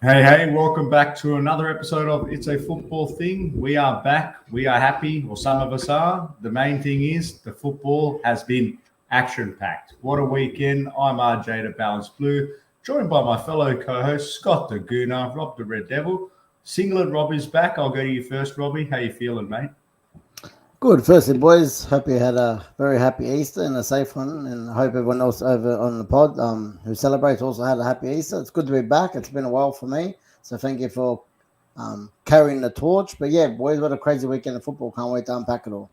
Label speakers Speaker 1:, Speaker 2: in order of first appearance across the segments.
Speaker 1: Hey, welcome back to another episode of It's a Football Thing. We are back. We are happy, or some of us are. The main thing is the football has been action-packed. What a weekend. I'm RJ the Balanced Blue, joined by my fellow co-host, Scott the Gooner, Rob the Red Devil. Singlet Rob is back. I'll go to you first, Robbie. How you feeling, mate?
Speaker 2: Good. Firstly, boys, hope you had a very happy Easter and a safe one, and I hope everyone else over on the pod who celebrates also had a happy Easter. It's good to be back. It's been a while for me, so thank you for carrying the torch. But yeah, boys, what a crazy weekend of football. Can't wait to unpack it all.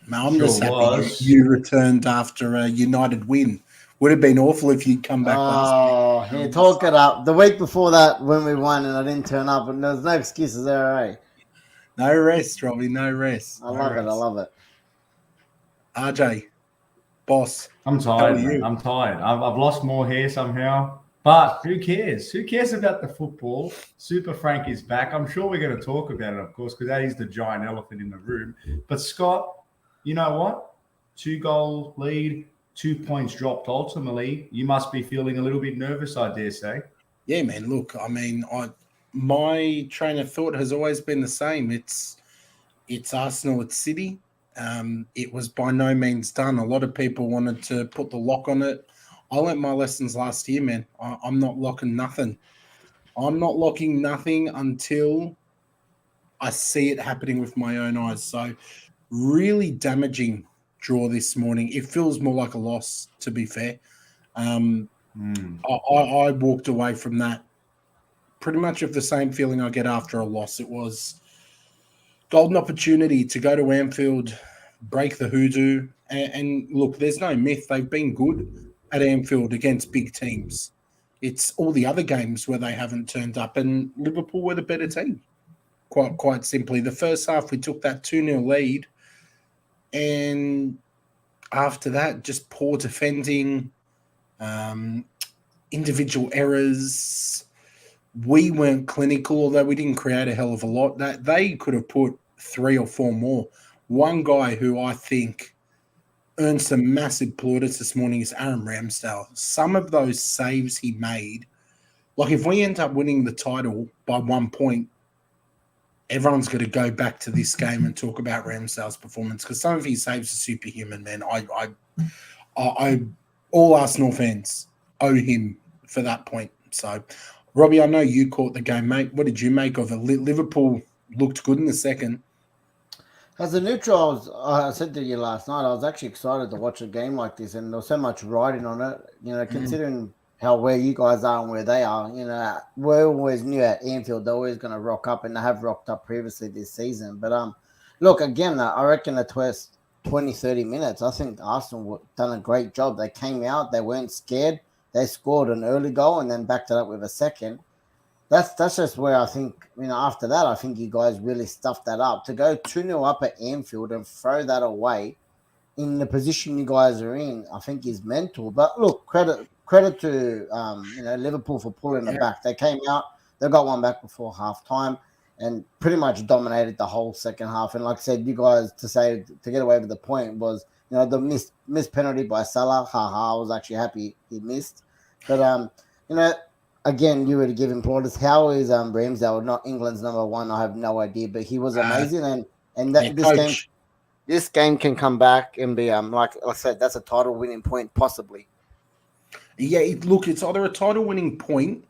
Speaker 3: Man, I'm just happy you returned after a United win. Would have been awful if you'd come back last week.
Speaker 2: Oh, talk it up. The week before that, when we won and I didn't turn up, and there's no excuses there, eh?
Speaker 3: No rest, Robbie, no rest.
Speaker 2: I love it.
Speaker 3: RJ, boss.
Speaker 1: I'm tired, man. I'm tired. I've lost more hair somehow. But who cares? Who cares about the football? Super Frank is back. I'm sure we're going to talk about it, of course, because that is the giant elephant in the room. But Scott, you know what? 2-goal lead, 2 points dropped ultimately. You must be feeling a little bit nervous, I dare say.
Speaker 3: Yeah, man. Look, I mean, my train of thought has always been the same. It's Arsenal, it's City. It was by no means done. A lot of people wanted to put the lock on it. I learnt my lessons last year, man. I'm not locking nothing. I'm not locking nothing until I see it happening with my own eyes. So really damaging draw this morning. It feels more like a loss, to be fair. I walked away from that pretty much of the same feeling I get after a loss. It was golden opportunity to go to Anfield, break the hoodoo, and look, there's no myth. They've been good at Anfield against big teams. It's all the other games where they haven't turned up, and Liverpool were the better team, quite simply. The first half, we took that 2-0 lead, and after that, just poor defending, individual errors. We weren't clinical, although we didn't create a hell of a lot. That they could have put 3 or 4 more. One guy who I think earned some massive plaudits this morning is Aaron Ramsdale. Some of those saves he made, like if we end up winning the title by 1 point, everyone's going to go back to this game and talk about Ramsdale's performance because some of his saves are superhuman, man. I all Arsenal fans owe him for that point. So, Robbie, I know you caught the game, mate. What did you make of it? Liverpool looked good in the second.
Speaker 2: As a neutral, I said to you last night, I was actually excited to watch a game like this, and there was so much riding on it. Considering where you guys are and where they are, we're always new at Anfield. They're always going to rock up, and they have rocked up previously this season. But look, again, I reckon the 20, 30 minutes, I think Arsenal done a great job. They came out, they weren't scared. They scored an early goal and then backed it up with a second. That's just where I think, after that, I think you guys really stuffed that up. To go 2-0 up at Anfield and throw that away in the position you guys are in, I think is mental. But look, credit to Liverpool for pulling it back. They came out, they got one back before halftime and pretty much dominated the whole second half. And like I said, you guys to get away with the point was, the missed penalty by Salah. I was actually happy he missed. But again, you were to give him plaudits. How is Ramsdale not England's number one? I have no idea, but he was amazing, this game can come back and be like I said, that's a title winning point possibly.
Speaker 3: Yeah, look, it's either a title winning point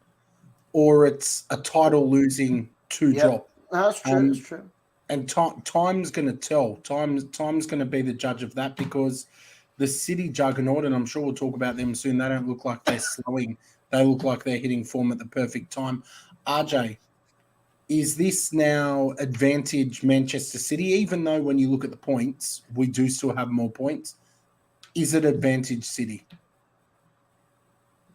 Speaker 3: or it's a title losing drop.
Speaker 2: No, that's true. That's true.
Speaker 3: And time's going to tell. Time's going to be the judge of that because the City juggernaut, and I'm sure we'll talk about them soon, they don't look like they're slowing. They look like they're hitting form at the perfect time. RJ, is this now advantage Manchester City, even though when you look at the points, we do still have more points? Is it advantage City?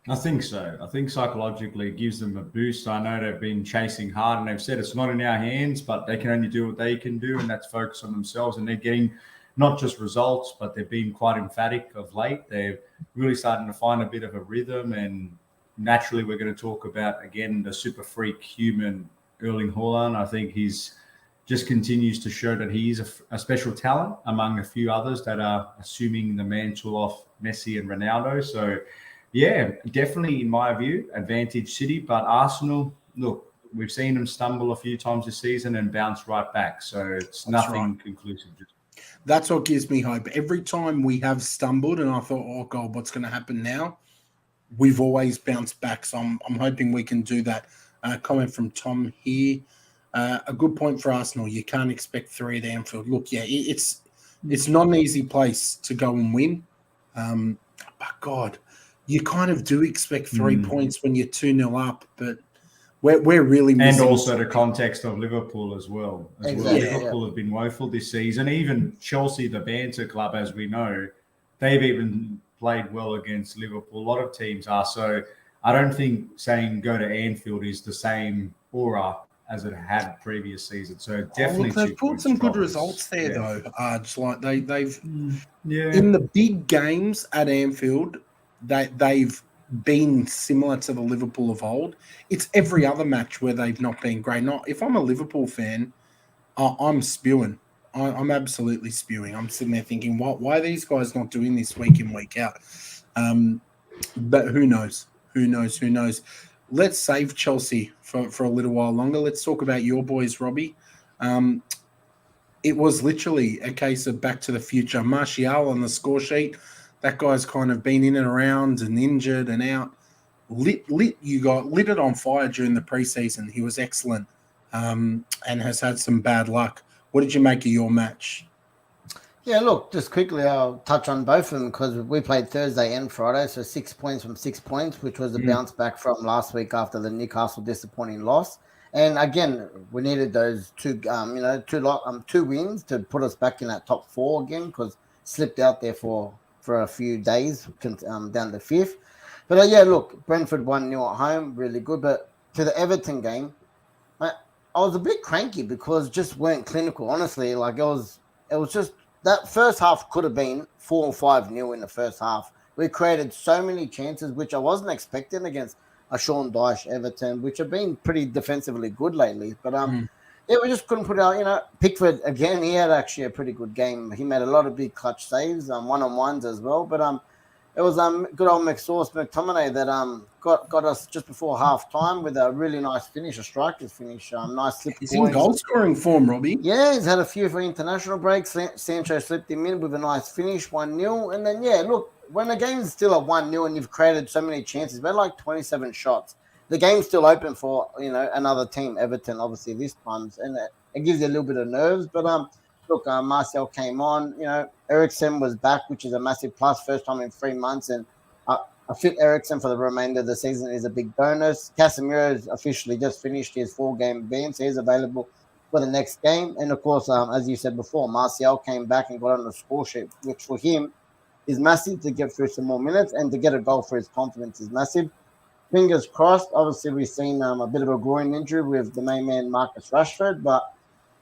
Speaker 1: I think so. I think psychologically it gives them a boost. I know they've been chasing hard and they've said it's not in our hands, but they can only do what they can do, and that's focus on themselves. And they're getting not just results, but they've been quite emphatic of late. They're really starting to find a bit of a rhythm, and naturally we're going to talk about, again, the super freak human Erling Haaland. I think he's just continues to show that he is a special talent among a few others that are assuming the mantle of Messi and Ronaldo. So, yeah, definitely, in my view, advantage City. But Arsenal, look, we've seen them stumble a few times this season and bounce right back. So it's nothing conclusive.
Speaker 3: That's what gives me hope. Every time we have stumbled and I thought, oh, God, what's going to happen now? We've always bounced back. So I'm hoping we can do that. Comment from Tom here. A good point for Arsenal. You can't expect 3 at Anfield. Look, yeah, it's not an easy place to go and win. But, God, you kind of do expect 3 points when you're 2-0 up. But we're really missing.
Speaker 1: And also the context of Liverpool as well. Liverpool have been woeful this season. Even Chelsea, the banter club, as we know, they've even played well against Liverpool. A lot of teams are. So I don't think saying go to Anfield is the same aura as it had previous season. So definitely
Speaker 3: they've pulled some good results there, though. Just like they've in the big games at Anfield, they've been similar to the Liverpool of old. It's every other match where they've not been great. Not if I'm a Liverpool fan, I'm spewing. I'm absolutely spewing. I'm sitting there thinking, why are these guys not doing this week in, week out? But who knows? Who knows? Let's save Chelsea for a little while longer. Let's talk about your boys, Robbie. It was literally a case of back to the future. Martial on the score sheet. That guy's kind of been in and around and injured and out. Lit it on fire during the preseason. He was excellent and has had some bad luck. What did you make of your match?
Speaker 2: Yeah, look, just quickly, I'll touch on both of them because we played Thursday and Friday, so 6 points from 6 points, which was a bounce back from last week after the Newcastle disappointing loss. And again, we needed those two wins to put us back in that top 4 again because slipped out there for a few days down the 5th. But yeah, look, Brentford 1-0 at home, really good. But to the Everton game, I was a bit cranky because just weren't clinical. Honestly, like it was just that first half could have been 4 or 5-0 in the first half. We created so many chances, which I wasn't expecting against a Sean Dyche Everton, which have been pretty defensively good lately. But yeah, we just couldn't put it out. Pickford again, he had actually a pretty good game. He made a lot of big clutch saves, one-on-ones as well. But it was good old McTominay that got us just before half time with a really nice finish, a striker's finish. Nice slip.
Speaker 3: He's in goal scoring form, Robbie.
Speaker 2: Yeah, he's had a few for international breaks. Sancho slipped him in with a nice finish, 1-0. And then look, when the game's still at 1-0 and you've created so many chances, we had like 27 shots. The game's still open for another team, Everton, obviously this time, and it gives you a little bit of nerves. But look, Martial came on. Eriksen was back, which is a massive plus. First time in 3 months, and a fit Eriksen for the remainder of the season is a big bonus. Casemiro has officially just finished his 4-game ban, so he's available for the next game. And of course, as you said before, Martial came back and got on the score sheet, which for him is massive to get through some more minutes and to get a goal for his confidence is massive. Fingers crossed. Obviously, we've seen a bit of a groin injury with the main man, Marcus Rashford, but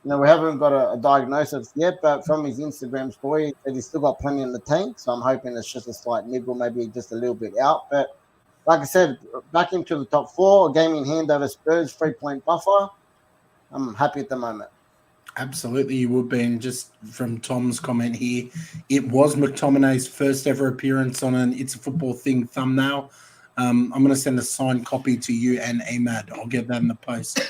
Speaker 2: we haven't got a diagnosis yet. But from his Instagram story, he said he's still got plenty in the tank. So I'm hoping it's just a slight niggle, maybe just a little bit out. But like I said, back into the top 4, a game in hand over Spurs, 3-point buffer. I'm happy at the moment.
Speaker 3: Absolutely, you would be. And just from Tom's comment here, it was McTominay's first ever appearance on an It's a Football Thing thumbnail. I'm going to send a signed copy to you and Ahmad. I'll get that in the post.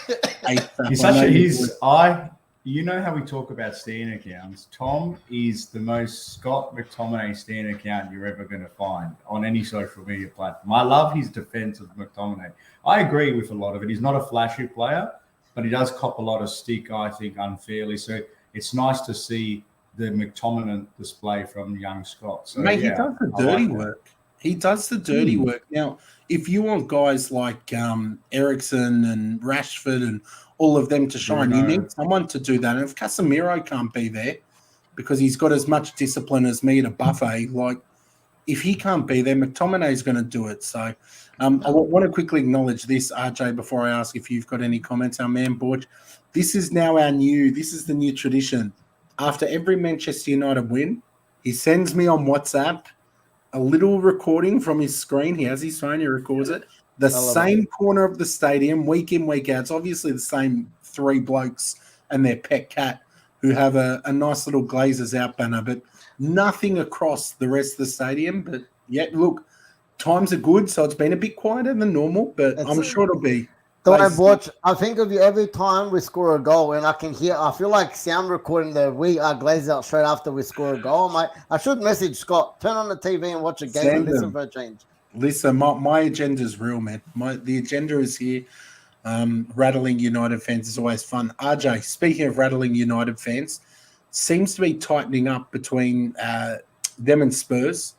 Speaker 1: You know how we talk about Stan accounts. Tom is the most Scott McTominay Stan account you're ever going to find on any social media platform. I love his defense of McTominay. I agree with a lot of it. He's not a flashy player, but he does cop a lot of stick, I think, unfairly. So it's nice to see the McTominay display from young Scott. So,
Speaker 3: Mate, he does the dirty work. He does the dirty work. Now, if you want guys like Eriksen and Rashford and all of them to shine, you need someone to do that. And if Casemiro can't be there because he's got as much discipline as me at a buffet, like if he can't be there, McTominay's going to do it. So I want to quickly acknowledge this, RJ, before I ask if you've got any comments. Our man, Borch, this is the new tradition. After every Manchester United win, he sends me on WhatsApp a little recording from his screen. He has his phone, he records it. The same corner of the stadium, week in, week out. It's obviously the same 3 blokes and their pet cat who have a nice little Glazers out banner, but nothing across the rest of the stadium. But yet, look, times are good, so it's been a bit quieter than normal, but I'm sure it'll be.
Speaker 2: The way I think of you every time we score a goal, and I feel like sound recording the "We Are Glazed Out" straight after we score a goal. I should message Scott, turn on the TV and watch a game and listen for a change.
Speaker 3: Listen, my agenda is real, man. The agenda is here. Rattling United fans is always fun. RJ, speaking of rattling United fans, seems to be tightening up between them and Spurs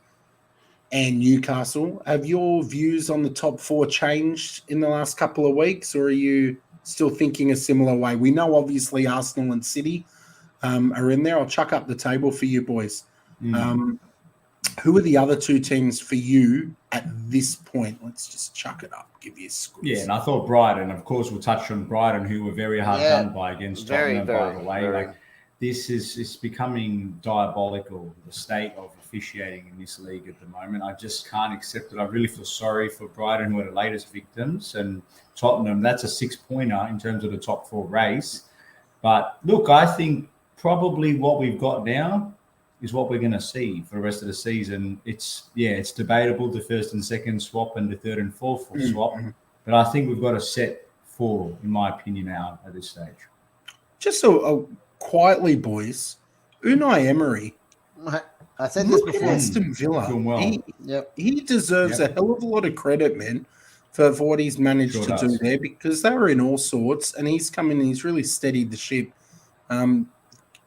Speaker 3: and Newcastle. Have your views on the top four changed in the last couple of weeks, or are you still thinking a similar way? We know obviously Arsenal and City are in there. I'll chuck up the table for you boys. Who are the other two teams for you at this point? Let's just chuck it up, give you a score.
Speaker 1: Yeah, and I thought Brighton, of course, we'll touch on Brighton, who were very hard done by against Tottenham, by the way. Like, this is becoming diabolical, the state of officiating in this league at the moment. I just can't accept it. I really feel sorry for Brighton, who are the latest victims, and Tottenham. That's a 6-pointer in terms of the top four race. But look, I think probably what we've got now is what we're going to see for the rest of the season. It's debatable, the first and second swap and the third and fourth swap. But I think we've got a set four, in my opinion, now at this stage.
Speaker 3: Just so quietly, boys, Unai Emery.
Speaker 2: I said this before.
Speaker 3: Aston Villa.
Speaker 1: Well.
Speaker 3: He deserves a hell of a lot of credit, man, for what he's managed to do there, because they were in all sorts, and he's come in and he's really steadied the ship.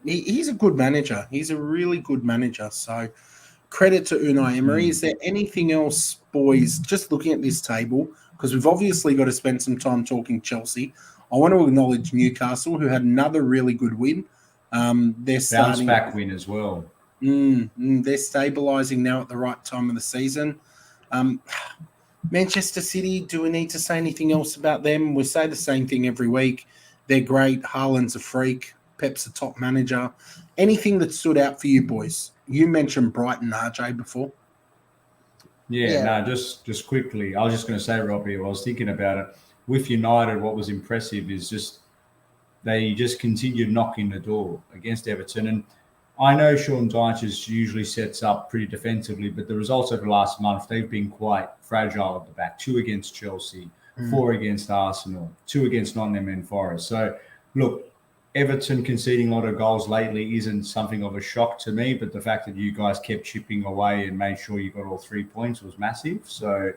Speaker 3: He's a good manager. He's a really good manager. So credit to Unai Emery. Is there anything else, boys, just looking at this table, because we've obviously got to spend some time talking Chelsea. I want to acknowledge Newcastle, who had another really good win. They're starting
Speaker 1: back win as well.
Speaker 3: They're stabilising now at the right time of the season. Manchester City, do we need to say anything else about them? We say the same thing every week. They're great. Haaland's a freak. Pep's a top manager. Anything that stood out for you boys? You mentioned Brighton, RJ, before.
Speaker 1: Just quickly. I was just going to say, Robbie, I was thinking about it. With United, what was impressive is just they just continued knocking the door against Everton. And I know Sean Dyche usually sets up pretty defensively, but the results over the last month, they've been quite fragile at the back. 2 against Chelsea, 4 against Arsenal, 2 against Nottingham and Forest. So, look, Everton conceding a lot of goals lately isn't something of a shock to me, but the fact that you guys kept chipping away and made sure you got all 3 points was massive. So,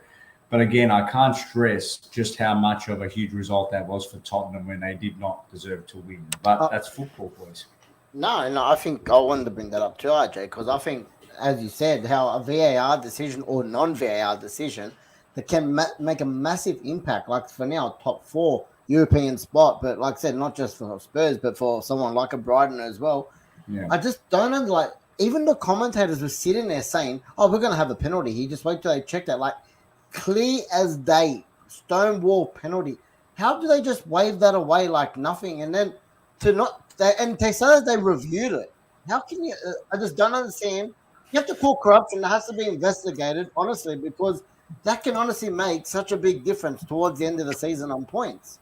Speaker 1: but again, I can't stress just how much of a huge result that was for Tottenham when they did not deserve to win. But that's football, boys.
Speaker 2: No, I think I wanted to bring that up too, RJ, because I think, as you said, how a VAR decision or non-VAR decision that can make a massive impact, like for now, top 4 European spot, but like I said, not just for Spurs, but for someone like a Brighton as well. Yeah. I just don't know, like, even the commentators were sitting there saying, oh, we're going to have a penalty. He just wait till they check that. Like, clear as day, stonewall penalty. How do they just wave that away like nothing? And then they say that they reviewed it. How can you? I just don't understand. You have to call corruption. It has to be investigated, honestly, because that can honestly make such a big difference towards the end of the season on points.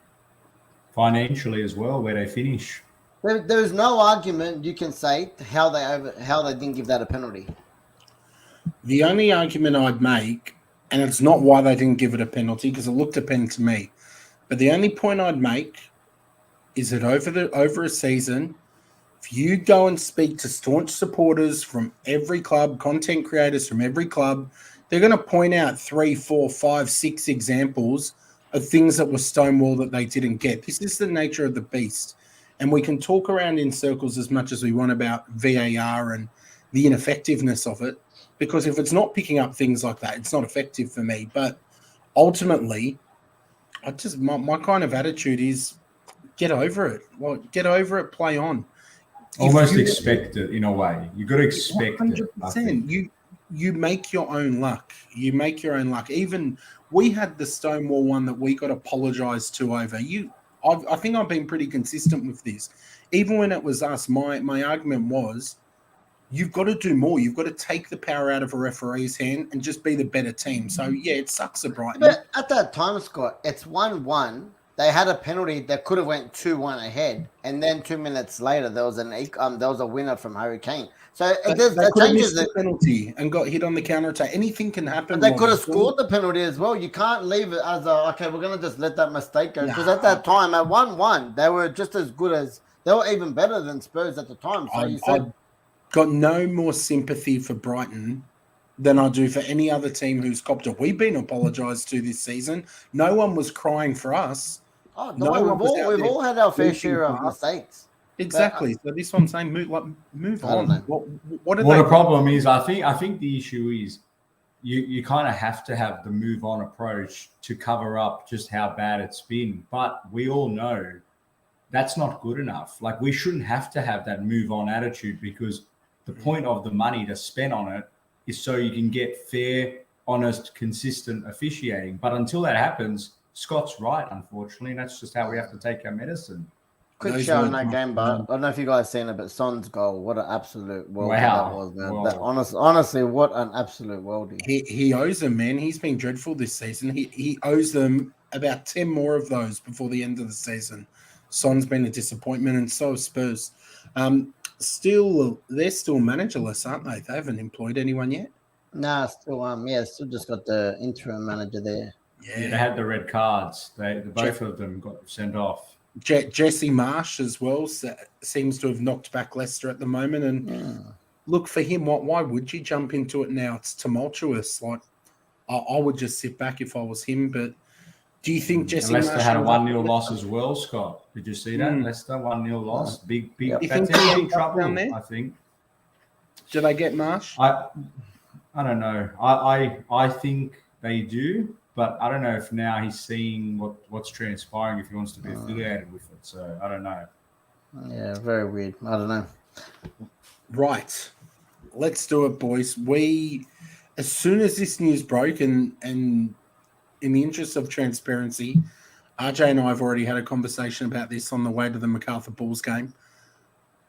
Speaker 1: Financially as well, where they finish.
Speaker 2: There is no argument you can say how they didn't give that a penalty.
Speaker 3: The only argument I'd make, and it's not why they didn't give it a penalty, because it looked a pen to me, but the only point I'd make is that over a season, if you go and speak to staunch supporters from every club, content creators from every club, they're going to point out 3, 4, 5, 6 examples of things that were stonewall that they didn't get. This is the nature of the beast. And we can talk around in circles as much as we want about VAR and the ineffectiveness of it, because if it's not picking up things like that, it's not effective for me. But ultimately, my kind of attitude is get over it. Well, get over it, play on.
Speaker 1: Almost expect it in a way. You've got to expect
Speaker 3: 100%.
Speaker 1: it.
Speaker 3: You make your own luck. You make your own luck. Even we had the Stonewall one that we got apologized to over. I think I've been pretty consistent with this. Even when it was us, my argument was, you've got to do more. You've got to take the power out of a referee's hand and just be the better team. So, yeah, it sucks at Brighton.
Speaker 2: But at that time, Scott, it's 1-1. they had a penalty that could have went 2-1 ahead, and then 2 minutes later there was a winner from Harry Kane. So
Speaker 3: They
Speaker 2: that
Speaker 3: could have
Speaker 2: changes
Speaker 3: missed the penalty and got hit on the counter attack. Anything can happen.
Speaker 2: But they could
Speaker 3: Robbie.
Speaker 2: have scored the penalty as well. You can't leave it as okay, we're going to just let that mistake go. Because
Speaker 3: Nah.
Speaker 2: at that time, at 1-1, they were just as good as, they were even better than Spurs at the time. So you said,
Speaker 3: I've got no more sympathy for Brighton than I do for any other team who's copped it. We've been apologised to this season. No one was crying for us.
Speaker 2: oh,
Speaker 3: No
Speaker 2: no,
Speaker 3: one was out
Speaker 2: we've
Speaker 3: there
Speaker 2: all had our fair
Speaker 3: rooting
Speaker 2: share of
Speaker 3: for us.
Speaker 2: mistakes.
Speaker 3: Exactly. So this one saying move
Speaker 2: I don't know.
Speaker 3: on. What are
Speaker 1: Well,
Speaker 3: they?
Speaker 1: the problem is, I think the issue is you kind of have to have the move on approach to cover up just how bad it's been. But we all know that's not good enough. Like, we shouldn't have to have that move on attitude, because the point of the money to spend on it is so you can get fair, honest, consistent officiating. But until that happens, Scott's right, unfortunately. And that's just how we have to take our medicine.
Speaker 2: Quick
Speaker 3: Those
Speaker 2: show
Speaker 3: were
Speaker 2: in that
Speaker 3: not-
Speaker 2: game, but I don't know if you guys seen it, but Son's goal, what an absolute worldie
Speaker 1: Wow.
Speaker 2: that was, man.
Speaker 1: Whoa.
Speaker 2: That, honestly, what an absolute worldie.
Speaker 3: He owes them, man. He's been dreadful this season. He owes them about 10 more of those before the end of the season. Son's been a disappointment, and so have Spurs. They're still managerless, aren't they? They haven't employed anyone yet.
Speaker 2: Nah, still just got the interim manager there.
Speaker 1: Yeah, they had the red cards. Both of them got sent off.
Speaker 3: Jesse Marsh as well seems to have knocked back Leicester at the moment. And look, for him, why would you jump into it now? It's tumultuous. Like, I would just sit back if I was him. But do you think Jesse
Speaker 1: And Leicester
Speaker 3: Marsh
Speaker 1: had a
Speaker 3: will-
Speaker 1: 1-0 loss as well, Scott? Did you see that?
Speaker 3: Mm.
Speaker 1: Leicester 1-0 loss. Big.
Speaker 2: Yep.
Speaker 3: You
Speaker 1: That's
Speaker 3: think they're
Speaker 1: in
Speaker 3: in trouble
Speaker 1: trouble,
Speaker 3: down there?
Speaker 1: I think.
Speaker 3: Do they get Marsh?
Speaker 1: I don't know. I think they do, but I don't know if now he's seeing what's transpiring, if he wants to be affiliated with it. So I don't know.
Speaker 2: Yeah, very weird. I don't know.
Speaker 3: Right. Let's do it, boys. As soon as this news broke, and in the interest of transparency, RJ and I have already had a conversation about this on the way to the MacArthur Bulls game.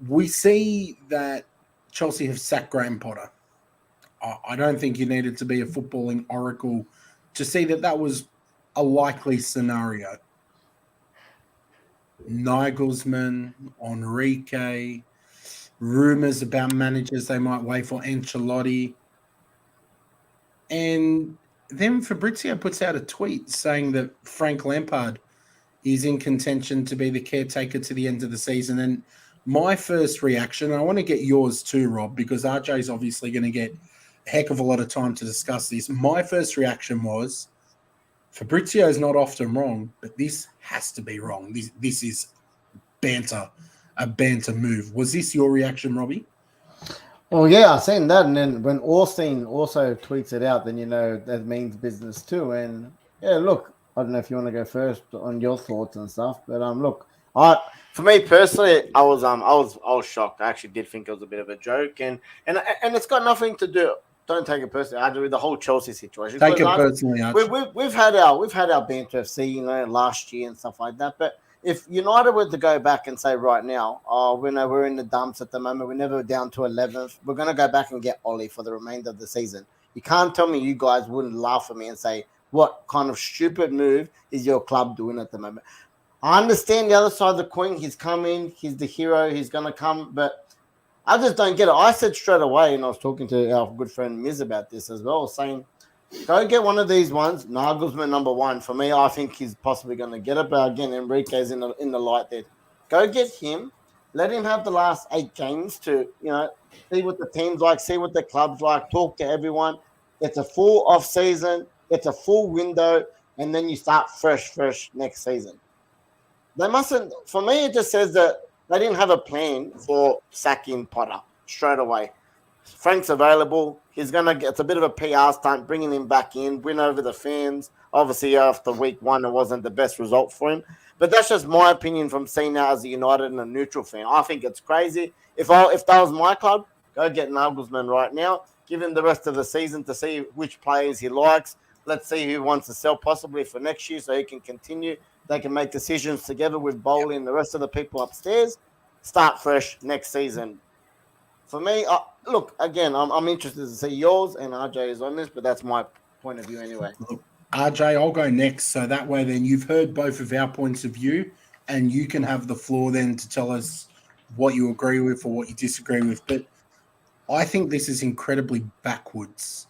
Speaker 3: We see that Chelsea have sacked Graham Potter. I don't think you needed to be a footballing oracle to see that was a likely scenario. Nagelsmann, Enrique, rumors about managers they might wait for, Ancelotti. And then Fabrizio puts out a tweet saying that Frank Lampard is in contention to be the caretaker to the end of the season. And my first reaction, I want to get yours too, Rob, because RJ is obviously going to get a heck of a lot of time to discuss this. My first reaction was, Fabrizio is not often wrong, but this has to be wrong. This is a banter move. Was this your reaction, Robbie?
Speaker 2: Well, yeah, I've seen that. And then when Austin also tweets it out, then you know that means business too. And yeah, look, I don't know if you want to go first on your thoughts and stuff, but look, for me personally, I was shocked. I actually did think it was a bit of a joke, and it's got nothing to do. Don't take it personally. I do with the whole Chelsea situation.
Speaker 3: Take it personally, Archie.
Speaker 2: We've had our banter FC, you know, last year and stuff like that. But if United were to go back and say right now, we're in the dumps at the moment, we're never down to 11th, we're going to go back and get Ollie for the remainder of the season. You can't tell me you guys wouldn't laugh at me and say, what kind of stupid move is your club doing at the moment? I understand the other side of the coin. He's coming. He's the hero. He's going to come. But I just don't get it. I said straight away, and I was talking to our good friend Miz about this as well, saying, go get one of these ones. Nagelsmann, number one. For me, I think he's possibly going to get it. But again, Enrique's in the light there. Go get him. Let him have the last 8 games to, you know, see what the team's like, see what the club's like, talk to everyone. It's a full off season. It's a full window. And then you start fresh next season. They mustn't. For me, it just says that they didn't have a plan for sacking Potter straight away. Frank's available. He's going to get, it's a bit of a PR stunt, bringing him back in, win over the fans. Obviously, after week 1, it wasn't the best result for him. But that's just my opinion from seeing that as a United and a neutral fan. I think it's crazy. If that was my club, go get Nagelsmann right now. Give him the rest of the season to see which players he likes. Let's see who wants to sell possibly for next year so he can continue. They can make decisions together with Bowley and the rest of the people upstairs. Start fresh next season. For me, look, again, I'm interested to see yours and RJ's on this, but that's my point of view anyway.
Speaker 3: RJ, I'll go next. So that way then you've heard both of our points of view and you can have the floor then to tell us what you agree with or what you disagree with. But I think this is incredibly backwards.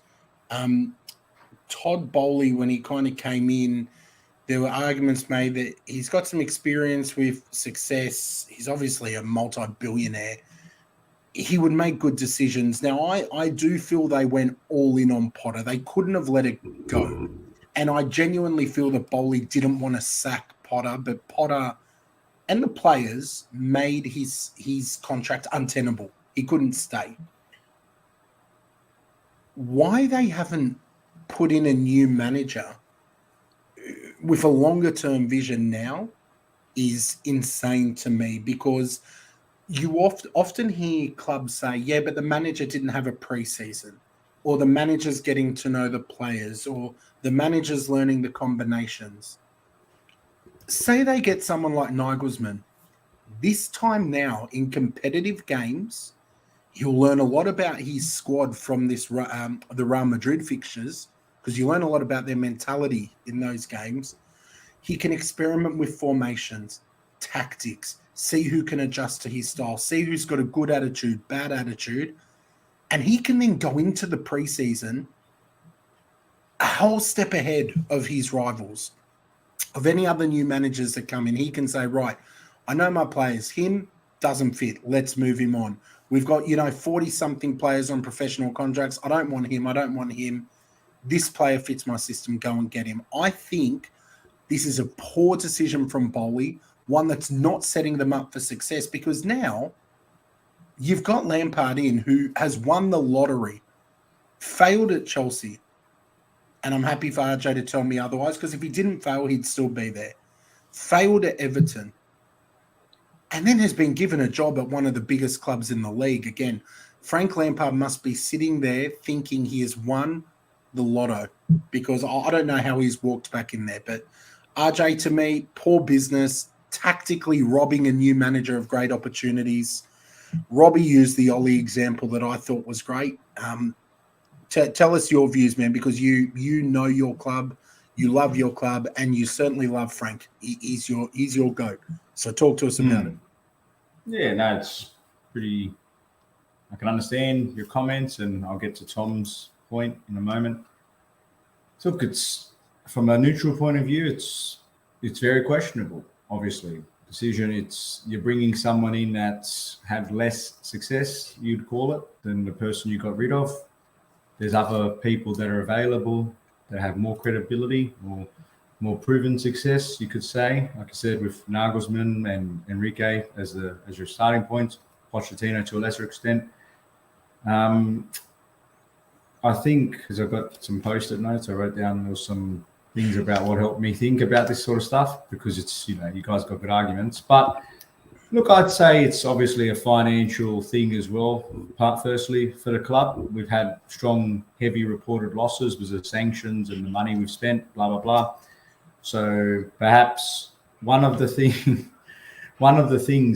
Speaker 3: Todd Bowley, when he kind of came in, there were arguments made that he's got some experience with success. He's obviously a multi-billionaire. He would make good decisions. Now, I do feel they went all in on Potter. They couldn't have let it go. And I genuinely feel that Bowley didn't want to sack Potter, but Potter and the players made his contract untenable. He couldn't stay. Why they haven't put in a new manager with a longer term vision now is insane to me, because you often hear clubs say, yeah, but the manager didn't have a preseason, or the manager's getting to know the players, or the manager's learning the combinations. Say they get someone like Nagelsmann. This time now in competitive games, he'll learn a lot about his squad from the Real Madrid fixtures, because you learn a lot about their mentality in those games. He can experiment with formations, tactics, see who can adjust to his style, see who's got a good attitude, bad attitude, and he can then go into the preseason a whole step ahead of his rivals, of any other new managers that come in. He can say, right, I know my players, him doesn't fit, let's move him on. We've got, 40-something players on professional contracts. I don't want him. This player fits my system, go and get him. I think this is a poor decision from Bowley, one that's not setting them up for success, because now you've got Lampard in, who has won the lottery, failed at Chelsea, and I'm happy for RJ to tell me otherwise, because if he didn't fail, he'd still be there. Failed at Everton, and then has been given a job at one of the biggest clubs in the league. Again, Frank Lampard must be sitting there thinking he has won the lotto, because I don't know how he's walked back in there. But RJ, to me, poor business, tactically robbing a new manager of great opportunities. Robbie used the Ollie example that I thought was great. Tell us your views, man, because you know your club, you love your club, and you certainly love Frank. He's your GOAT. So talk to us about it.
Speaker 1: Yeah, no, it's pretty. I can understand your comments, and I'll get to Tom's point in a moment. So look, it's from a neutral point of view, it's very questionable. Obviously, decision. You're bringing someone in that's had less success, you'd call it, than the person you got rid of. There's other people that are available that have more credibility or more proven success, you could say. Like I said, with Nagelsmann and Enrique as your starting points, Pochettino to a lesser extent. I think, because I've got some post-it notes, I wrote down there was some things about what helped me think about this sort of stuff, because it's, you guys got good arguments. But look, I'd say it's obviously a financial thing as well. Firstly, for the club, we've had strong, heavy reported losses because of sanctions and the money we've spent, blah, blah, blah. So perhaps one of the things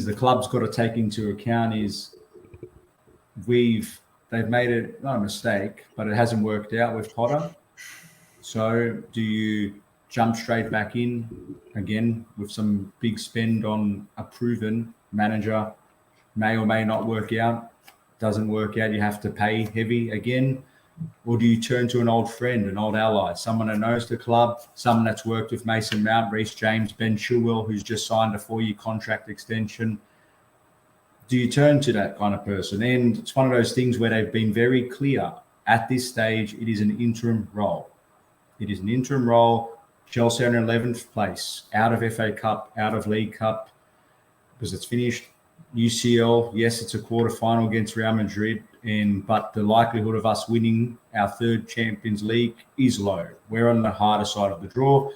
Speaker 1: the club's got to take into account is they've made it, not a mistake, but it hasn't worked out with Potter. So do you jump straight back in again with some big spend on a proven manager? May or may not work out. Doesn't work out, you have to pay heavy again. Or do you turn to an old friend, an old ally, someone that knows the club, someone that's worked with Mason Mount, Reece James, Ben Chilwell, who's just signed a 4-year contract extension? Do you turn to that kind of person? And it's one of those things where they've been very clear at this stage, it is an interim role. It is an interim role. Chelsea are in 11th place, out of FA Cup, out of League Cup, because it's finished. UCL, yes, it's a quarter-final against Real Madrid, but the likelihood of us winning our third Champions League is low. We're on the harder side of the draw.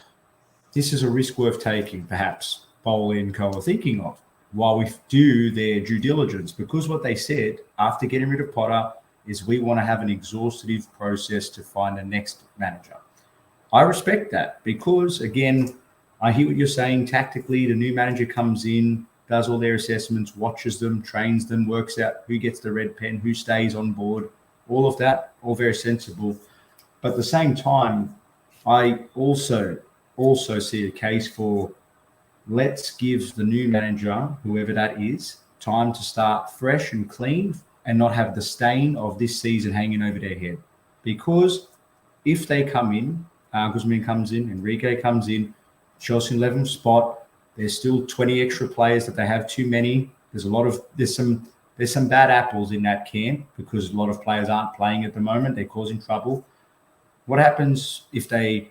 Speaker 1: This is a risk worth taking, perhaps, Bowley and co are thinking of, while we do their due diligence, because what they said after getting rid of Potter is we want to have an exhaustive process to find the next manager. I respect that, because, again, I hear what you're saying. Tactically, the new manager comes in, does all their assessments, watches them, trains them, works out who gets the red pen, who stays on board, all of that, all very sensible. But at the same time, I also see a case for let's give the new manager, whoever that is, time to start fresh and clean and not have the stain of this season hanging over their head. Because if they come in, Guzman comes in, Enrique comes in, Chelsea 11th spot, there's still 20 extra players that they have too many. There's some bad apples in that camp because a lot of players aren't playing at the moment. They're causing trouble. What happens if they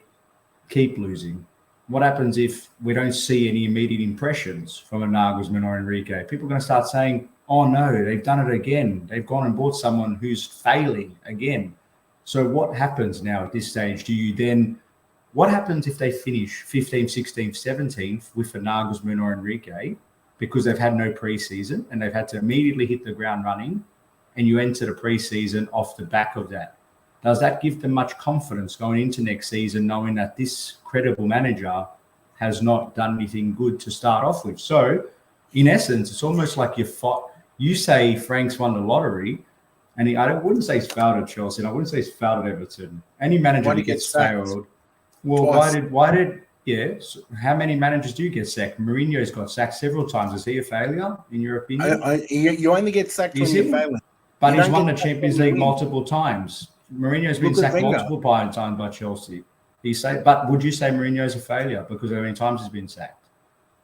Speaker 1: keep losing? What happens if we don't see any immediate impressions from a Nagelsmann or Enrique? People are going to start saying, oh no, they've done it again. They've gone and bought someone who's failing again. So what happens now at this stage? What happens if they finish 15th, 16th, 17th with a Nagelsmann or Enrique because they've had no preseason and they've had to immediately hit the ground running, and you enter the preseason off the back of that? Does that give them much confidence going into next season, knowing that this credible manager has not done anything good to start off with? So, in essence, it's almost like you say Frank's won the lottery, and I wouldn't say he's failed at Chelsea, and I wouldn't say he's failed at Everton. Any manager that gets failed, well, so how many managers do you get sacked? Mourinho's got sacked several times. Is he a failure, in your opinion?
Speaker 3: You only get sacked when you're failing.
Speaker 1: But he's won the Champions League multiple times. Mourinho's been sacked multiple times by Chelsea. But would you say Mourinho's a failure because how many times he's been sacked?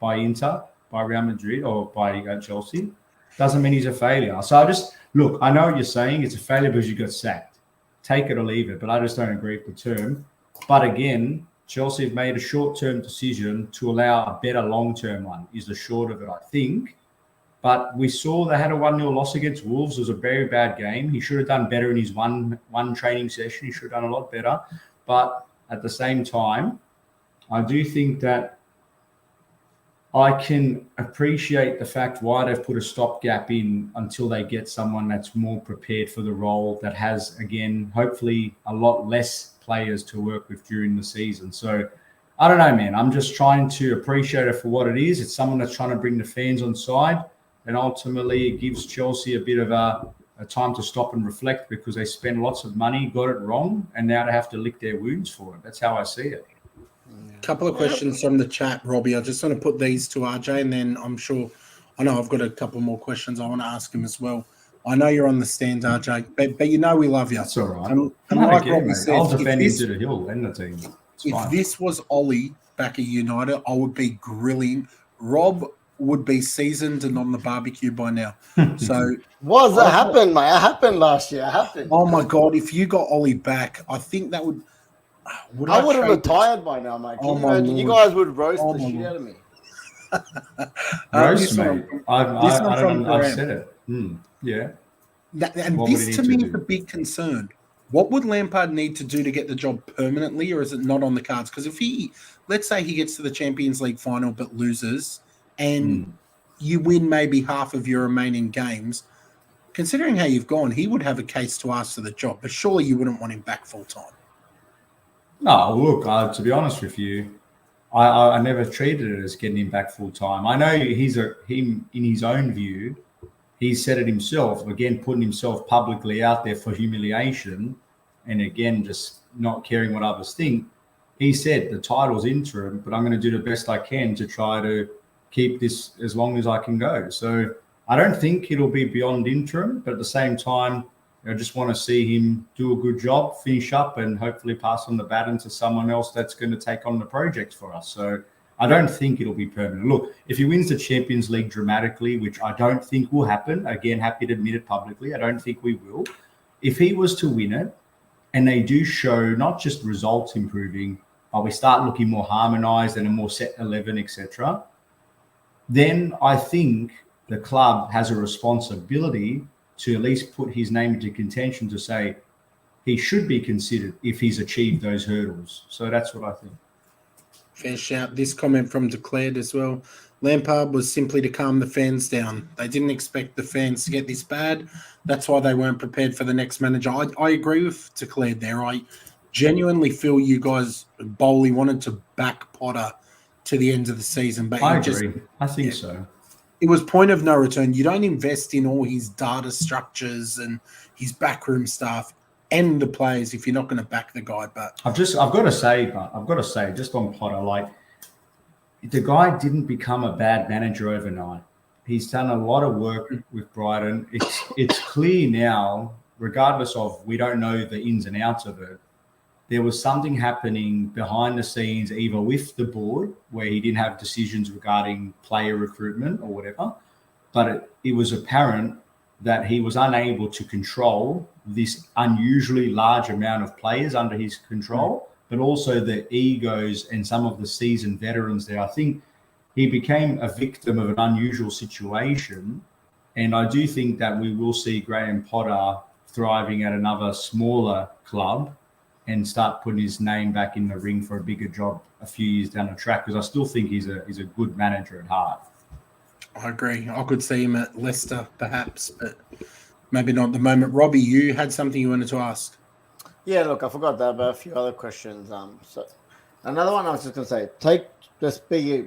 Speaker 1: By Inter, by Real Madrid, or by Chelsea? Doesn't mean he's a failure. So I know what you're saying. It's a failure because you got sacked. Take it or leave it. But I just don't agree with the term. But again, Chelsea have made a short-term decision to allow a better long-term one, is the short of it, I think. But we saw they had a 1-0 loss against Wolves. It was a very bad game. He should have done better in his one training session. He should have done a lot better. But at the same time, I do think that I can appreciate the fact why they've put a stopgap in until they get someone that's more prepared for the role, that has, again, hopefully a lot less players to work with during the season. So I don't know, man. I'm just trying to appreciate it for what it is. It's someone that's trying to bring the fans on side. And ultimately, it gives Chelsea a bit of a time to stop and reflect because they spent lots of money, got it wrong, and now they have to lick their wounds for it. That's how I see it.
Speaker 3: A couple of questions from the chat, Robbie. I just want to put these to RJ, and then I know I've got a couple more questions I want to ask him as well. I know you're on the stand, RJ, but you know we love you.
Speaker 1: That's all right.
Speaker 3: And like Robbie
Speaker 1: said, I'll defend him to the hill and the team.
Speaker 3: If this was Ollie back at United, I would be grilling. Rob would be seasoned and on the barbecue by now. So
Speaker 2: that happened, mate? It happened last year. It happened.
Speaker 3: Oh my God! If you got Ollie back, I think that would.
Speaker 2: I would have retired by now, mate. Can you imagine? You guys would roast the shit out of me.
Speaker 1: Roast, mate. I've said it. Yeah.
Speaker 3: And this to me is a big concern. What would Lampard need to do to get the job permanently, or is it not on the cards? Because if let's say he gets to the Champions League final but loses, and you win maybe half of your remaining games, considering how you've gone, he would have a case to ask for the job. But surely you wouldn't want him back full time.
Speaker 1: No, look, to be honest with you, I never treated it as getting him back full time. I know him in his own view, he said it himself, again, putting himself publicly out there for humiliation, and again, just not caring what others think. He said the title's interim, but I'm going to do the best I can to try to keep this as long as I can go. So I don't think it'll be beyond interim, but at the same time, I just want to see him do a good job, finish up, and hopefully pass on the baton to someone else that's going to take on the project for us. So I don't think it'll be permanent. Look, if he wins the Champions League dramatically, which I don't think will happen, again, happy to admit it publicly, I don't think we will. If he was to win it and they do show not just results improving, but we start looking more harmonised and a more set 11, etc., then I think the club has a responsibility to at least put his name into contention to say he should be considered if he's achieved those hurdles. So that's what I think.
Speaker 3: Fair shout. This comment from Declared as well. Lampard was simply to calm the fans down. They didn't expect the fans to get this bad. That's why they weren't prepared for the next manager. I agree with Declared there. I genuinely feel you guys, Bowley, wanted to back Potter to the end of the season. But
Speaker 1: I agree. I think so.
Speaker 3: It was point of no return. You don't invest in all his data structures and his backroom staff and the players if you're not going to back the guy. But
Speaker 1: I've got to say, just on Potter, like the guy didn't become a bad manager overnight. He's done a lot of work with Brighton. It's clear now, regardless of we don't know the ins and outs of it. There was something happening behind the scenes, either with the board, where he didn't have decisions regarding player recruitment or whatever, but it was apparent that he was unable to control this unusually large amount of players under his control, but also the egos and some of the seasoned veterans there. I think he became a victim of an unusual situation, and I do think that we will see Graham Potter thriving at another smaller club and start putting his name back in the ring for a bigger job a few years down the track, because I still think he's a good manager at heart.
Speaker 3: I agree. I could see him at Leicester, perhaps, but maybe not at the moment. Robbie, you had something you wanted to ask.
Speaker 2: Yeah, look, I forgot that, but a few other questions. So another one I was just going to say, just be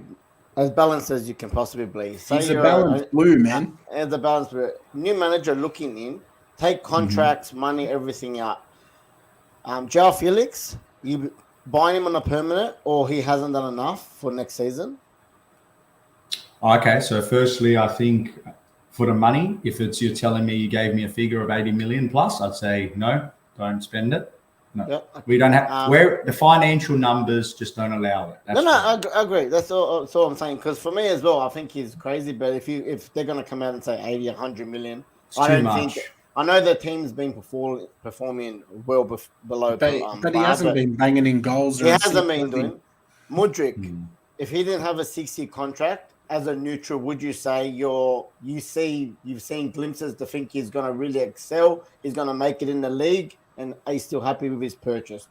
Speaker 2: as balanced as you can possibly be.
Speaker 3: He's a balanced blue, man.
Speaker 2: As a balanced blue. New manager looking in, take contracts, money, everything out. João Felix, you buying him on a permanent, or he hasn't done enough for next season?
Speaker 1: Okay, so firstly, I think for the money, if you're telling me you gave me a figure of 80 million plus, I'd say no, don't spend it. No,
Speaker 2: yep.
Speaker 1: We don't have where the financial numbers just don't allow it.
Speaker 2: I agree. That's all I'm saying. Because for me as well, I think he's crazy. But if they're going to come out and say 80, 100 million,
Speaker 1: I don't think.
Speaker 2: I know the team's been performing well below.
Speaker 3: But he hasn't been banging in goals.
Speaker 2: He hasn't been doing. Mudryk, if he didn't have a 6-year contract as a neutral, would you say you've seen glimpses to think he's going to really excel? He's going to make it in the league, and are you still happy with his purchase?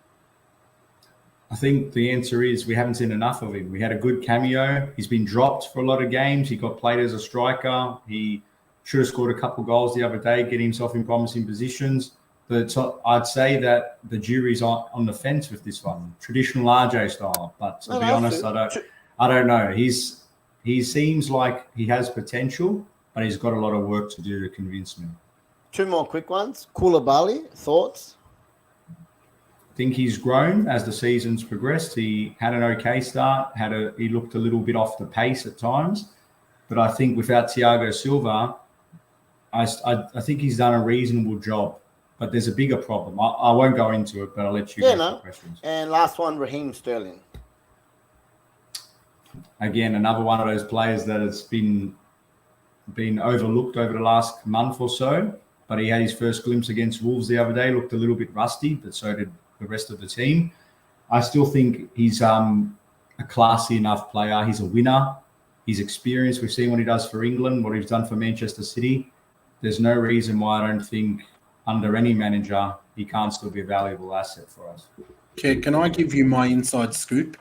Speaker 1: I think the answer is we haven't seen enough of him. We had a good cameo. He's been dropped for a lot of games. He got played as a striker. He should have scored a couple goals the other day, getting himself in promising positions. But I'd say that the jury's on the fence with this one, traditional RJ style. But to be honest, I don't know. He seems like he has potential, but he's got a lot of work to do to convince me.
Speaker 2: 2 more quick ones. Koulibaly, thoughts?
Speaker 1: I think he's grown as the season's progressed. He had an okay start. He looked a little bit off the pace at times, but I think without Thiago Silva, I think he's done a reasonable job. But there's a bigger problem. I won't go into it, but I'll let you answer the questions.
Speaker 2: And last one, Raheem Sterling.
Speaker 1: Again, another one of those players that has been overlooked over the last month or so. But he had his first glimpse against Wolves the other day. Looked a little bit rusty, but so did the rest of the team. I still think he's a classy enough player. He's a winner. He's experienced. We've seen what he does for England, what he's done for Manchester City. There's no reason why I don't think under any manager he can't still be a valuable asset for us.
Speaker 3: Okay, can I give you my inside scoop?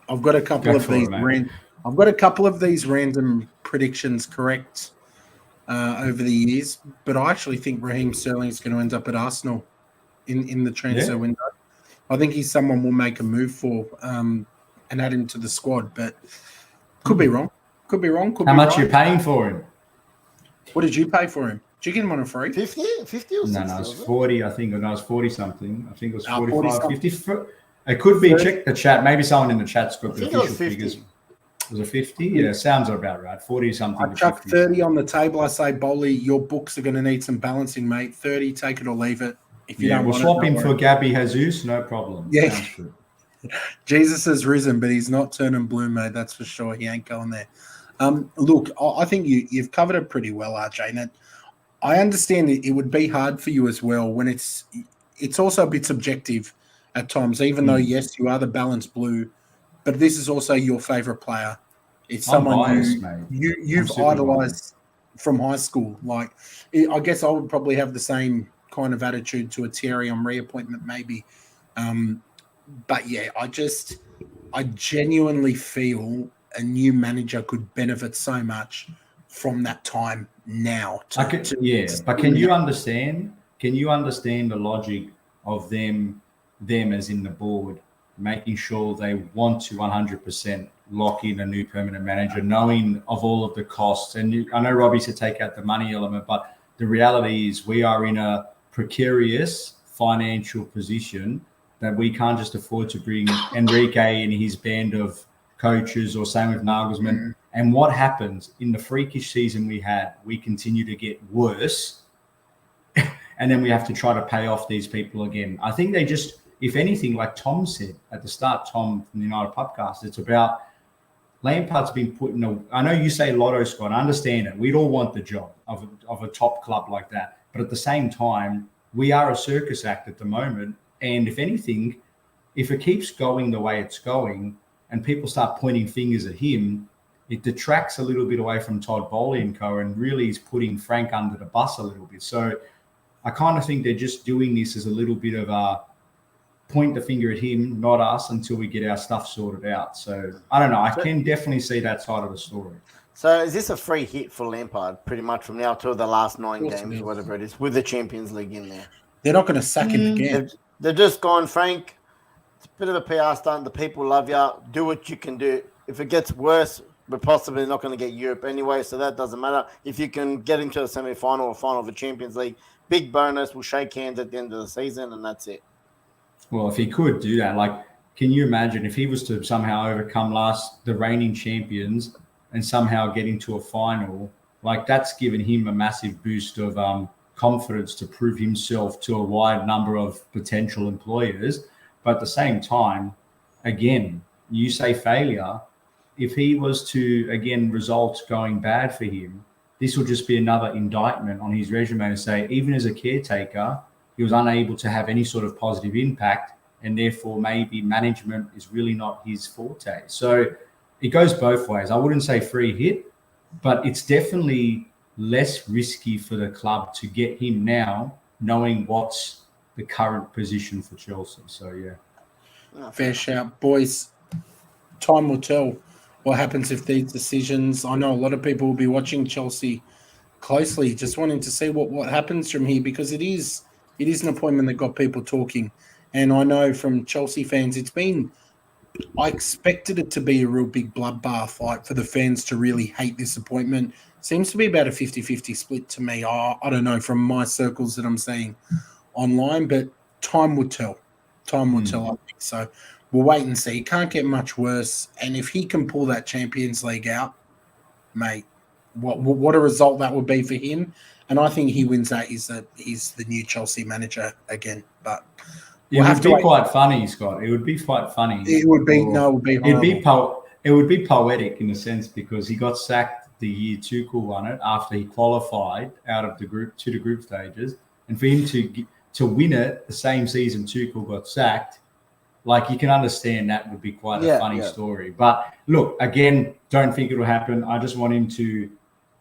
Speaker 3: I've got a couple of these random predictions correct over the years, but I actually think Raheem Sterling is going to end up at Arsenal in the transfer window. I think he's someone we'll make a move for and add him to the squad, but could be wrong.
Speaker 1: How much are you paying for him?
Speaker 3: What did you pay for him? Did you get him on a free?
Speaker 2: 50 or 60?
Speaker 1: No, it was 40. I think it was 40 something. I think it was 45, 50. It could be. Check the chat. Maybe someone in the chat's got the official figures. Was it 50? Yeah, sounds about right. 40 something.
Speaker 3: I chuck 30 on the table. I say, Bolly, your books are going to need some balancing, mate. 30, take it or leave it. If you don't
Speaker 1: we'll swap him for Gabby Jesus, no problem.
Speaker 3: Yeah. Jesus has risen, but he's not turning blue, mate. That's for sure. He ain't going there. Look, I think you've covered it pretty well, RJ. And I understand it would be hard for you as well when it's also a bit subjective at times, even though, yes, you are the balanced blue, but this is also your favourite player. It's someone you've idolised from high school. Like, I guess I would probably have the same kind of attitude to a Thierry Henry appointment maybe. But, yeah, I genuinely feel a new manager could benefit so much from that time now.
Speaker 1: But can you understand the logic of them as in the board, making sure they want to 100% lock in a new permanent manager, knowing of all of the costs? And I know Robbie said take out the money element, but the reality is we are in a precarious financial position that we can't just afford to bring Enrique and his band of coaches, or same with Nagelsmann. And what happens in the freakish season we had, we continue to get worse. And then we have to try to pay off these people again. I think they just, if anything, like Tom said at the start, Tom from the United Podcast, it's about Lampard's been put in a, I know you say lotto squad, I understand it. We'd all want the job of a top club like that. But at the same time, we are a circus act at the moment. And if anything, if it keeps going the way it's going and people start pointing fingers at him, it detracts a little bit away from Todd Bowley and co, and really is putting Frank under the bus a little bit. So I kind of think they're just doing this as a little bit of a point the finger at him, not us, until we get our stuff sorted out. So I don't know. I can definitely see that side of the story.
Speaker 2: So is this a free hit for Lampard pretty much from now till the last 9 games, whatever it is, with the Champions League in there?
Speaker 3: They're not going to sack him again.
Speaker 2: They've just gone, Frank, it's a bit of a PR stunt. The people love you. Do what you can do. If it gets worse, we're possibly not going to get Europe anyway, so that doesn't matter. If you can get into the semi-final or final of the Champions League, big bonus. We'll shake hands at the end of the season, and that's it.
Speaker 1: Well, if he could do that, like, can you imagine if he was to somehow overcome the reigning champions and somehow get into a final? Like, that's given him a massive boost of confidence to prove himself to a wide number of potential employers. But at the same time, again, you say failure. If he was to, again, results going bad for him, this will just be another indictment on his resume to say, even as a caretaker, he was unable to have any sort of positive impact, and therefore maybe management is really not his forte. So it goes both ways. I wouldn't say free hit, but it's definitely less risky for the club to get him now, knowing what's the current position for Chelsea. So, yeah.
Speaker 3: Fair shout. Boys, time will tell what happens if these decisions. I know a lot of people will be watching Chelsea closely, just wanting to see what happens from here, because it is an appointment that got people talking. And I know from Chelsea fans, I expected it to be a real big bloodbath, like for the fans to really hate this appointment. Seems to be about a 50-50 split to me. I don't know, from my circles that I'm seeing online, but time will tell. Time will tell, I think. So we'll wait and see. It can't get much worse. And if he can pull that Champions League out, mate, what a result that would be for him. And I think he wins that. He's the new Chelsea manager again. But
Speaker 1: it would be quite funny, Scott. It would be quite funny.
Speaker 3: It would be horrible.
Speaker 1: It would be poetic in a sense, because he got sacked the year Tuchel won it after he qualified out of the group stages, and for him to win it the same season Tuchel got sacked, like, you can understand that would be quite a funny story. But look, again, don't think it'll happen. I just want him to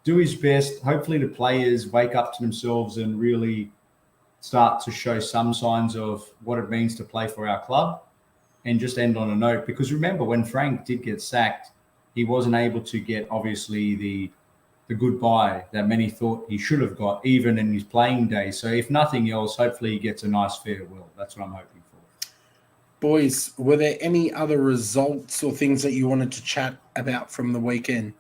Speaker 1: do his best. Hopefully the players wake up to themselves and really start to show some signs of what it means to play for our club, and just end on a note. Because remember, when Frank did get sacked, he wasn't able to get, obviously, the goodbye that many thought he should have got, even in his playing days. So if nothing else, hopefully he gets a nice farewell. That's what I'm hoping for.
Speaker 3: Boys, were there any other results or things that you wanted to chat about from the weekend?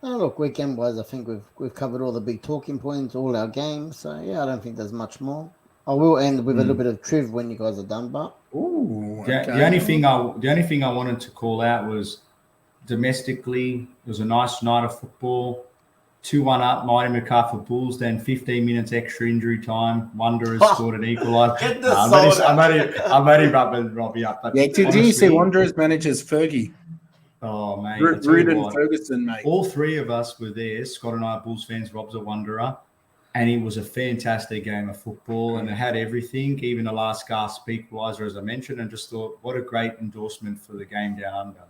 Speaker 2: Oh, look, weekend-wise, I think we've covered all the big talking points, all our games. So, yeah, I don't think there's much more. I will end with a little bit of triv when you guys are done, but...
Speaker 3: Ooh, okay.
Speaker 1: The only thing I wanted to call out was domestically, it was a nice night of football. 2-1 up, Mighty McCarthy Bulls, then 15 minutes extra injury time. Wanderers scored an equaliser. I'm only rubbing Robbie up. But
Speaker 3: did you see Wanderers managers Fergie?
Speaker 1: Oh, mate.
Speaker 3: Rude and Ferguson, mate.
Speaker 1: All three of us were there. Scott and I are Bulls fans. Rob's a Wanderer. And it was a fantastic game of football, and it had everything, even the last gasp equaliser, as I mentioned, and just thought, what a great endorsement for the game down under.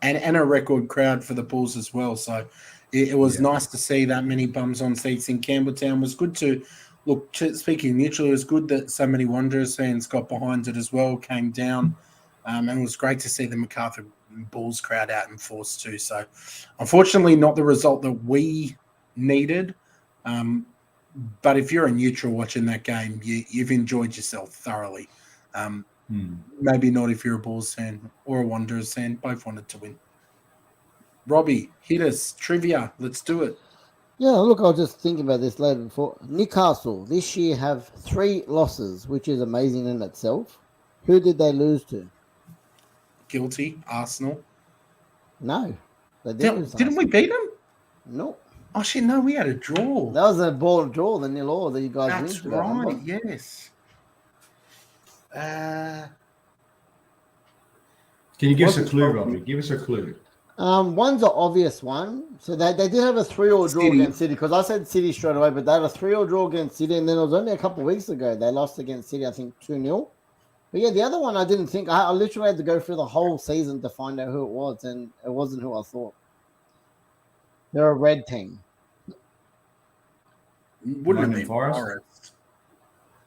Speaker 1: And
Speaker 3: a record crowd for the Bulls as well. So it was nice to see that many bums on seats in Campbelltown. It was good to look. Speaking mutually, it was good that so many Wanderers fans got behind it as well, came down, and it was great to see the MacArthur Bulls crowd out in force too. So, unfortunately, not the result that we needed. But if you're a neutral watching that game, you've enjoyed yourself thoroughly. Maybe not if you're a Bulls fan or a Wanderers fan. Both wanted to win. Robbie, hit us. Trivia. Let's do it.
Speaker 2: Yeah, look, I was just thinking about this later before. Newcastle this year have 3 losses, which is amazing in itself. Who did they lose to?
Speaker 3: Guilty, Arsenal.
Speaker 2: No, they didn't lose to
Speaker 3: Didn't we
Speaker 2: Arsenal.
Speaker 3: beat them?
Speaker 2: No,
Speaker 3: Oh shit! No, we had a draw.
Speaker 2: that was a ball draw, the 0-0 that you guys win
Speaker 3: That's
Speaker 2: to that,
Speaker 3: right.
Speaker 2: remember?
Speaker 3: Yes.
Speaker 1: Can you give us a
Speaker 3: Wasn't
Speaker 1: clue,
Speaker 3: wrong.
Speaker 1: Robbie? Give us a clue.
Speaker 2: One's an obvious one. So they did have a 3-3 draw
Speaker 3: City.
Speaker 2: against City, because I said City straight away, but they had a 3-3 draw against City, and then it was only a couple of weeks ago they lost against City, I think 2-0. But yeah, the other one I didn't think. I literally had to go through the whole season to find out who it was, and it wasn't who I thought. They're a red team.
Speaker 3: Wouldn't have been
Speaker 1: Forest?
Speaker 3: Forest.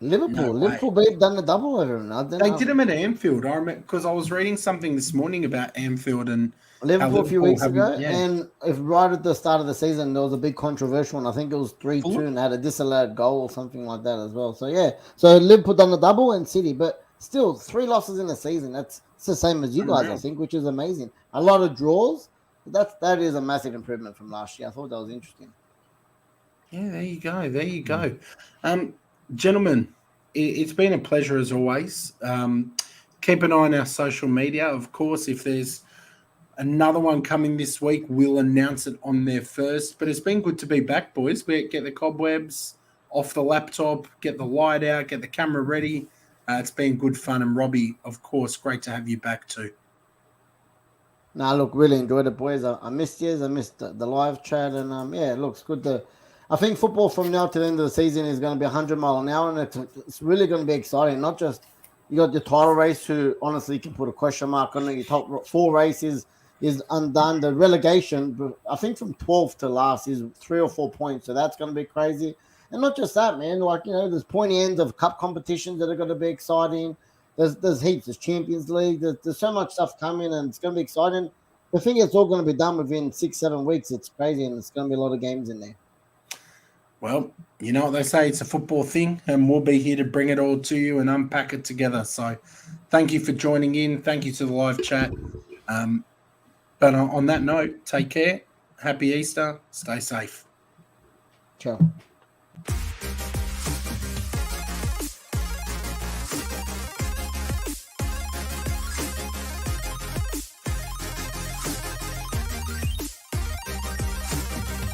Speaker 2: Liverpool.
Speaker 3: No
Speaker 2: Liverpool done the double over them.
Speaker 3: They did them at Anfield. I remember because I was reading something this morning about Anfield and
Speaker 2: Liverpool a few weeks ago,
Speaker 3: yeah.
Speaker 2: and if right at the start of the season there was a big controversial one. I think it was 3-2 and had a disallowed goal or something like that as well. So yeah, so Liverpool done the double and City, but still 3 losses in a season. It's the same as you guys, I think, which is amazing. A lot of draws. That is a massive improvement from last year. I thought that was interesting.
Speaker 3: Yeah, there you go. There you go. Gentlemen, it's been a pleasure as always. Keep an eye on our social media. Of course, if there's another one coming this week, we'll announce it on there first. But it's been good to be back, boys. We get the cobwebs off the laptop, get the light out, get the camera ready. It's been good fun. And Robbie, of course, great to have you back too.
Speaker 2: Nah, look, really enjoyed it, boys. I missed you. I missed the live chat, and yeah, it looks good to. I think football from now to the end of the season is going to be 100 mile an hour, and it's really going to be exciting. Not just you got your title race, who honestly can put a question mark on it. Your top 4 races is undone. The relegation, I think from 12th to last is 3 or 4 points, so that's going to be crazy. And not just that, man. Like, you know, there's pointy ends of cup competitions that are going to be exciting. There's heaps. There's Champions League. There's so much stuff coming, and it's going to be exciting. The thing it's all going to be done within 6-7 weeks. It's crazy, and it's going to be a lot of games in there.
Speaker 3: Well, you know what they say, it's a football thing, and we'll be here to bring it all to you and unpack it together. So thank you for joining in. Thank you to the live chat. But on that note, take care. Happy Easter. Stay safe.
Speaker 2: Ciao.